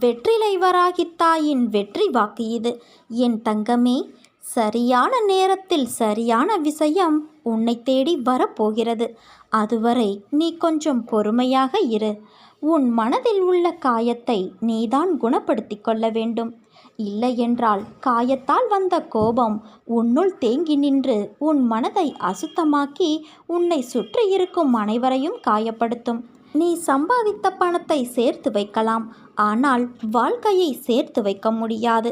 வெற்றிலை வராகித் தாயின் வெற்றி வாக்கு இது. என் தங்கமே, சரியான நேரத்தில் சரியான விஷயம் உன்னை தேடி வரப்போகிறது. அதுவரை நீ கொஞ்சம் பொறுமையாக இரு. உன் மனதில் உள்ள காயத்தை நீதான் குணப்படுத்தி கொள்ள வேண்டும். இல்லையென்றால் காயத்தால் வந்த கோபம் உன்னுள் தேங்கி நின்று உன் மனதை அசுத்தமாக்கி உன்னை சுற்றி இருக்கும் அனைவரையும் காயப்படுத்தும். நீ சம்பாதித்த பணத்தை சேர்த்து வைக்கலாம், ஆனால் வாழ்க்கையை சேர்த்து வைக்க முடியாது.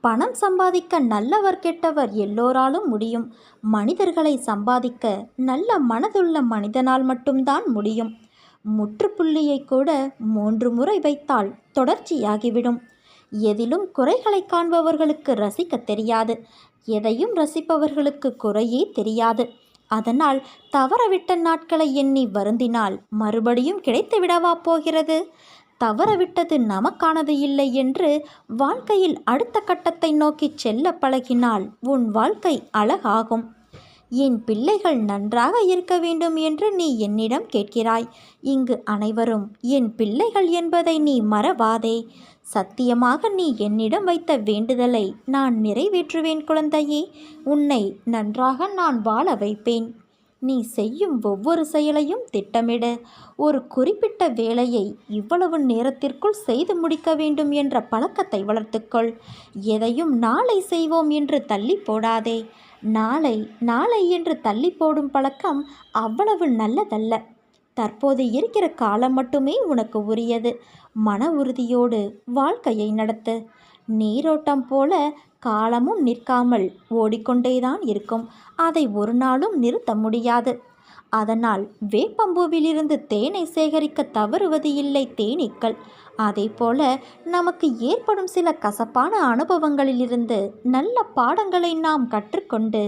பணம் சம்பாதிக்க நல்லவர் கெட்டவர் எல்லோராலும் முடியும். மனிதர்களை சம்பாதிக்க நல்ல மனதுள்ள மனிதனால் மட்டும்தான் முடியும். முற்றுப்புள்ளியை கூட 3 முறை வைத்தால் தொடர்ச்சியாகிவிடும். எதிலும் குறைகளை காண்பவர்களுக்கு ரசிக்க தெரியாது. எதையும் ரசிப்பவர்களுக்கு குறையே தெரியாது. அதனால் தவறவிட்ட நாட்களை எண்ணி வருந்தினால் மறுபடியும் கிடைத்து விடவா போகிறது? தவறவிட்டது நமக்கானது இல்லை என்று வாழ்க்கையில் அடுத்த கட்டத்தை நோக்கி செல்ல பழகினால் உன் வாழ்க்கை அழகாகும். என் பிள்ளைகள் நன்றாக இருக்க வேண்டும் என்று நீ என்னிடம் கேட்கிறாய். இங்கு அனைவரும் என் பிள்ளைகள் என்பதை நீ மறவாதே. சத்தியமாக நீ என்னிடம் வைத்த வேண்டுதலை நான் நிறைவேற்றுவேன் குழந்தையே. உன்னை நன்றாக நான் வாழ வைப்பேன். நீ செய்யும் ஒவ்வொரு செயலையும் திட்டமிடு. ஒரு குறிப்பிட்ட வேலையை இவ்வளவு நேரத்திற்குள் செய்து முடிக்க வேண்டும் என்ற பழக்கத்தை வளர்த்துக்கொள். எதையும் நாளை செய்வோம் என்று தள்ளி போடாதே. நாளை நாளை என்று தள்ளி போடும் பழக்கம் அவ்வளவு நல்லதல்ல. தற்போது இருக்கிற காலம் மட்டுமே உனக்கு உரியது. மன உறுதியோடு வாழ்க்கையை நடத்து. நீரோட்டம் போல காலமும் நிற்காமல் ஓடிக்கொண்டேதான் இருக்கும். அதை ஒரு நாளும் நிறுத்த முடியாது. அதனால் வேப்பம்பூவிலிருந்து தேனை சேகரிக்க தவறுவது இல்லை தேனீக்கள். அதே போல நமக்கு ஏற்படும் சில கசப்பான அனுபவங்களிலிருந்து நல்ல பாடங்களை நாம் கற்றுக்கொண்டு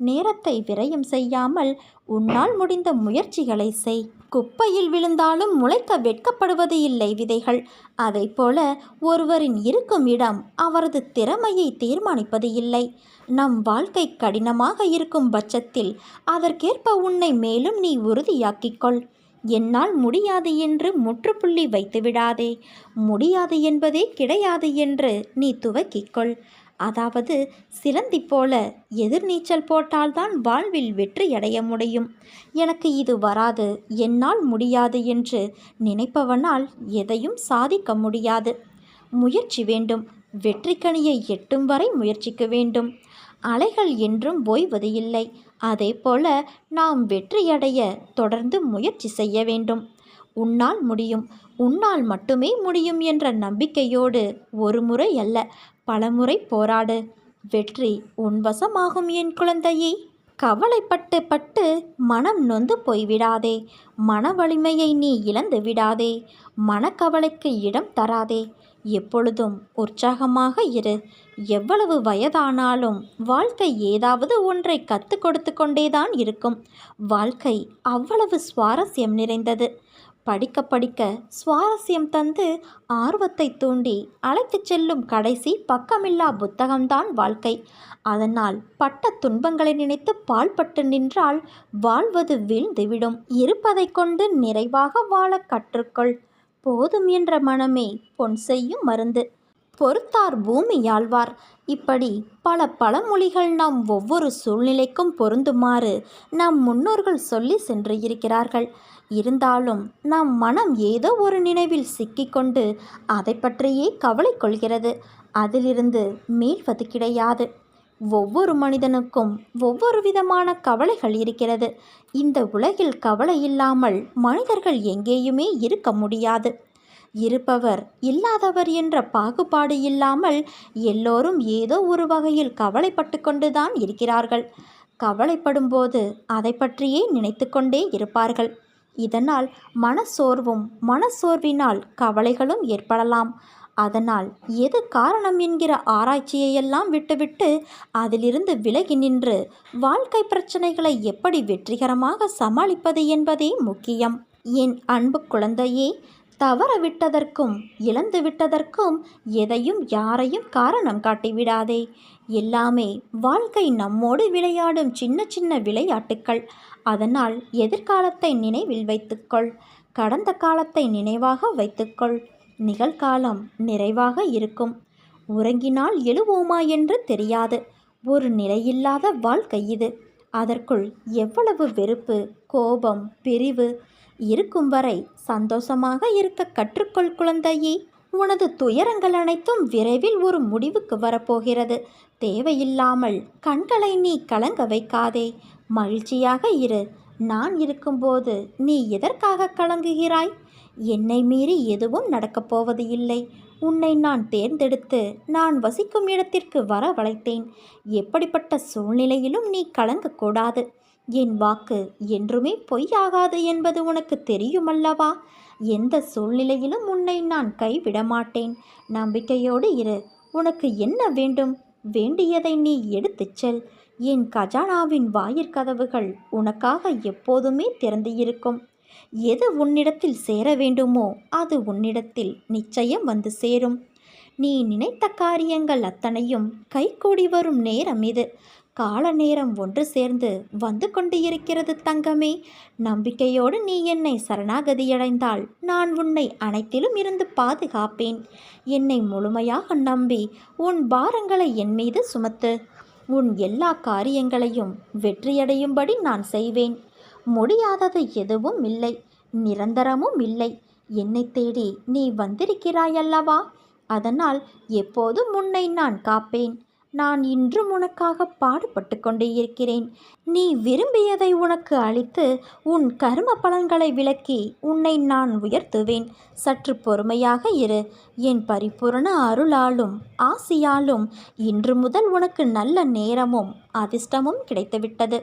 நேரத்தை விரயம் செய்யாமல் உன்னால் முடிந்த முயற்சிகளை செய். குப்பையில் விழுந்தாலும் முளைக்க வெட்கப்படுவது இல்லை விதைகள். அதை போல ஒருவரின் இருக்கும் இடம் அவரது திறமையை தீர்மானிப்பது இல்லை. நம் வாழ்க்கை கடினமாக இருக்கும் பட்சத்தில் அதற்கேற்ப உன்னை மேலும் நீ உறுதியாக்கிக்கொள். என்னால் முடியாது என்று முற்றுப்புள்ளி வைத்து விடாதே. முடியாது என்பதே கிடையாது என்று நீ துவக்கிக்கொள். அதாவது சிலந்தி போல எதிர்நீச்சல் போட்டால்தான் வாழ்வில் வெற்றியடைய முடியும். எனக்கு இது வராது, என்னால் முடியாது என்று நினைப்பவனால் எதையும் சாதிக்க முடியாது. முயற்சி வேண்டும். வெற்றிக்கனியை எட்டும் வரை முயற்சிக்க வேண்டும். அலைகள் என்றும் ஓய்வது இல்லை. அதே போல நாம் வெற்றியடைய தொடர்ந்து முயற்சி செய்ய வேண்டும். உன்னால் முடியும், உன்னால் மட்டுமே முடியும் என்ற நம்பிக்கையோடு ஒரு முறை அல்ல பலமுறை போராடு. வெற்றி உன் வசமாகும் என் குழந்தையே. கவலைப்பட்டு பட்டு மனம் நொந்து போய்விடாதே. மன வலிமையை நீ இழந்து விடாதே. மனக்கவலைக்கு இடம் தராதே. எப்பொழுதும் உற்சாகமாக இரு. எவ்வளவு வயதானாலும் வாழ்க்கை ஏதாவது ஒன்றை கற்றுக் கொடுத்து கொண்டேதான் இருக்கும். வாழ்க்கை அவ்வளவு சுவாரஸ்யம் நிறைந்தது. படிக்க படிக்க சுவாரஸ்யம் தந்து ஆர்வத்தை தூண்டி அழைத்துச் செல்லும் கடைசி பக்கமில்லா புத்தகம்தான் வாழ்க்கை. அதனால் பட்ட துன்பங்களை நினைத்து பாழ்பட்டு நின்றால் வாழ்வது வீழ்ந்துவிடும். இருப்பதை கொண்டு நிறைவாக வாழ கற்றுக்கொள். போதும் என்ற மனமே பொன் செய்யும் மருந்து. பொறுத்தார் பூமி ஆழ்வார். இப்படி பல பழமொழிகள் நம் ஒவ்வொரு சூழ்நிலைக்கும் பொருந்துமாறு நம் முன்னோர்கள் சொல்லி சென்று இருக்கிறார்கள். இருந்தாலும் நம் மனம் ஏதோ ஒரு நினைவில் சிக்கிக்கொண்டு அதை பற்றியே கவலை கொள்கிறது. அதிலிருந்து மீள்வது கிடையாது. ஒவ்வொரு மனிதனுக்கும் ஒவ்வொரு விதமான கவலைகள் இருக்கிறது. இந்த உலகில் கவலை இல்லாமல் மனிதர்கள் எங்கேயுமே இருக்க முடியாது. இருப்பவர் இல்லாதவர் என்ற பாகுபாடு இல்லாமல் எல்லோரும் ஏதோ ஒரு வகையில் கவலைப்பட்டு கொண்டுதான் இருக்கிறார்கள். கவலைப்படும்போது அதை பற்றியே நினைத்து கொண்டே இருப்பார்கள். இதனால் மனசோர்வினால் கவலைகளும் ஏற்படலாம். அதனால் எது காரணம் என்கிற ஆராய்ச்சியையெல்லாம் விட்டுவிட்டு அதிலிருந்து விலகி நின்று வாழ்க்கை பிரச்சனைகளை எப்படி வெற்றிகரமாக சமாளிப்பது என்பதே முக்கியம். என் அன்பு குழந்தையே, தவற விட்டதற்கும் இழந்து விட்டதற்கும் எதையும் யாரையும் காரணம் காட்டிவிடாதே. எல்லாமே வாழ்க்கை நம்மோடு விளையாடும் சின்ன சின்ன விளையாட்டுக்கள். அதனால் எதிர்காலத்தை நினைவில் வைத்துக்கொள். கடந்த காலத்தை நினைவாக வைத்துக்கொள். நிகழ்காலம் நிறைவாக இருக்கும். உறங்கினால் எழுவோமா என்று தெரியாது. ஒரு நிலையில்லாத வாழ்க்கை இது. அதற்குள் எவ்வளவு வெறுப்பு, கோபம், பிரிவு! இருக்கும் வரை சந்தோஷமாக இருக்க கற்றுக்கொள் குழந்தையே. உனது துயரங்கள் அனைத்தும் விரைவில் ஒரு முடிவுக்கு வரப்போகிறது. தேவையில்லாமல் கண்களை நீ கலங்க வைக்காதே. மகிழ்ச்சியாக இரு. நான் இருக்கும்போது நீ எதற்காக கலங்குகிறாய்? என்னை மீறி எதுவும் நடக்கப் போவது இல்லை. உன்னை நான் தேர்ந்தெடுத்து நான் வசிக்கும் இடத்திற்கு வரவழைத்தேன். எப்படிப்பட்ட சூழ்நிலையிலும் நீ கலங்கக்கூடாது. என் வாக்கு என்றுமே பொய்யாகாது என்பது உனக்கு தெரியுமல்லவா? எந்த சூழ்நிலையிலும் உன்னை நான் கைவிட மாட்டேன். நம்பிக்கையோடு இரு. உனக்கு என்ன வேண்டும்? வேண்டியதை நீ எடுத்துச் செல். என் கஜானாவின் வாயிற்கதவுகள் உனக்காக எப்போதுமே திறந்து இருக்கும். எது உன்னிடத்தில் சேர வேண்டுமோ அது உன்னிடத்தில் நிச்சயம் வந்து சேரும். நீ நினைத்த காரியங்கள் அத்தனையும் கைகூடி வரும் நேரம் இது. கால நேரம் ஒன்று சேர்ந்து வந்து கொண்டு இருக்கிறது தங்கமே. நம்பிக்கையோடு நீ என்னை சரணாகதியடைந்தால் நான் உன்னை அனைத்திலும் இருந்து பாதுகாப்பேன். என்னை முழுமையாக நம்பி உன் பாரங்களை என் மீது சுமத்து. உன் எல்லா காரியங்களையும் வெற்றியடையும்படி நான் செய்வேன். முடியாதது எதுவும் இல்லை, நிரந்தரமும் இல்லை. என்னை தேடி நீ வந்திருக்கிறாயல்லவா? அதனால் எப்போதும் உன்னை நான் காப்பேன். நான் இன்றும் உனக்காக பாடுபட்டு கொண்டே இருக்கிறேன். நீ விரும்பியதை உனக்கு அளித்து உன் கர்ம பலன்களை விலக்கி உன்னை நான் உயர்த்துவேன். சற்று பொறுமையாக இரு. என் பரிபூரண அருளாலும் ஆசியாலும் இன்று முதல் உனக்கு நல்ல நேரமும் அதிர்ஷ்டமும் கிடைத்துவிட்டது.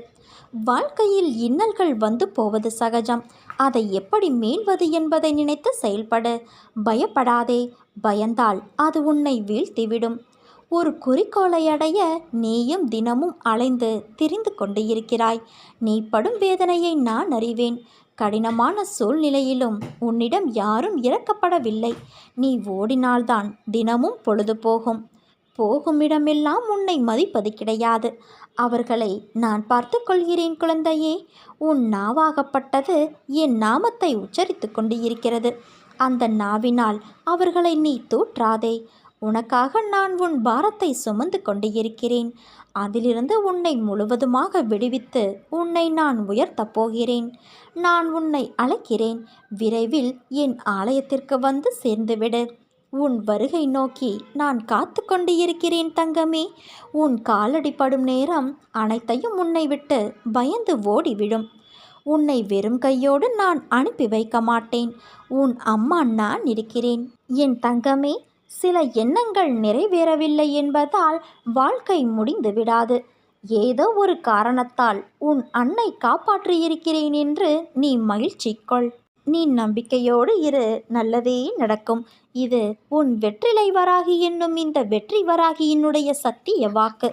வாழ்க்கையில் இன்னல்கள் வந்து போவது சகஜம். அதை எப்படி மீள்வது என்பதை நினைத்து செயல்படு. பயப்படாதே. பயந்தால் அது உன்னை வீழ்த்திவிடும். ஒரு குறிக்கோளை அடைய நீயும் தினமும் அலைந்து திரிந்து கொண்டு இருக்கிறாய். நீ படும் வேதனையை நான் அறிவேன். கடினமான சூழ்நிலையிலும் உன்னிடம் யாரும் இறக்கப்படவில்லை. நீ ஓடினால்தான் தினமும் பொழுது போகும். போகுமிடமெல்லாம் உன்னை மதிப்பது கிடையாது. அவர்களை நான் பார்த்து கொள்கிறேன் குழந்தையே. உன் நாவாகப்பட்டது என் நாமத்தை உச்சரித்து கொண்டு இருக்கிறது. அந்த நாவினால் அவர்களை நீ தூற்றாதே. உனக்காக நான் உன் பாரத்தை சுமந்து கொண்டு இருக்கிறேன். அதிலிருந்து உன்னை முழுவதுமாக விடுவித்து உன்னை நான் உயர்த்தப் போகிறேன். நான் உன்னை அழைக்கிறேன். விரைவில் என் ஆலயத்திற்கு வந்து சேர்ந்துவிடு. உன் வருகை நோக்கி நான் காத்து கொண்டு இருக்கிறேன் தங்கமே. உன் காலடி படும் நேரம் அனைத்தையும் உன்னை விட்டு பயந்து ஓடிவிடும். உன்னை வெறும் கையோடு நான் அனுப்பி வைக்க மாட்டேன். உன் அம்மா நான் இருக்கிறேன். என் தங்கமே, சில எண்ணங்கள் நிறைவேறவில்லை என்பதால் வாழ்க்கை முடிந்து விடாது. ஏதோ ஒரு காரணத்தால் உன் அன்னை காப்பாற்றியிருக்கிறேன் என்று நீ மகிழ்ச்சி கொள். நீ நம்பிக்கையோடு இரு. நல்லதே நடக்கும். இது உன் வெற்றிலை வராகி என்னும் இந்த வெற்றி வராகியினுடைய சத்திய வாக்கு.